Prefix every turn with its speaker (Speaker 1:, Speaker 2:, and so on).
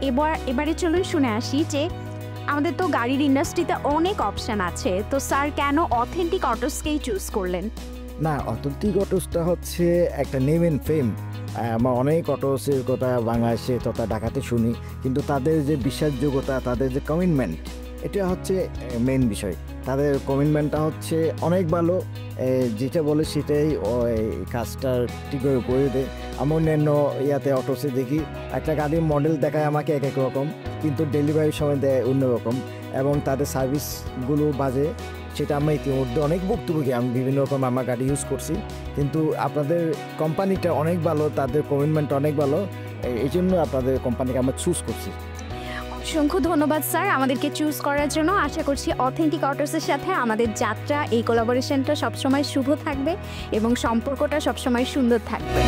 Speaker 1: এবারে চলুন শুনে আসি যে আমাদের তো গাড়ির ইন্ডাস্ট্রিতে অনেক অপশন আছে, তো স্যার কেন অথেন্টিক অটোসকেই চুজ করলেন?
Speaker 2: না, অথেন্টিক অটোসটা হচ্ছে একটা নেম অ্যান্ড ফেম। আমরা অনেক অটোসের কথা বাংলাদেশে তথা ঢাকাতে শুনি, কিন্তু তাদের যে বিশ্বাসযোগ্যতা, তাদের যে কমিটমেন্ট, এটা হচ্ছে মেন বিষয়। তাদের কমিটমেন্টটা হচ্ছে অনেক ভালো, যেটা বলে সেটাই কাজটা ঠিকভাবে করে দেয়। আমি অন্যান্য ইয়াতে অটোসে দেখি একটা গাড়ির মডেল দেখায় আমাকে এক এক রকম, কিন্তু ডেলিভারির সময় দেয় অন্যরকম, এবং তাদের সার্ভিসগুলো বাজে। সেটা আমরা ইতিমধ্যে অনেক ভুক্তভোগী, আমি বিভিন্ন রকম আমার গাড়ি ইউজ করছি, কিন্তু আপনাদের কোম্পানিটা অনেক ভালো, তাদের কমিটমেন্ট অনেক ভালো, এই জন্য আপনাদের কোম্পানিকে আমরা চুজ করছি।
Speaker 1: অসংখ্য ধন্যবাদ স্যার আমাদেরকে চুজ করার জন্য। আশা করছি অথেন্টিক অটোসের সাথে আমাদের যাত্রা, এই কোলাবোরেশনটা সবসময় শুভ থাকবে এবং সম্পর্কটা সবসময় সুন্দর থাকবে।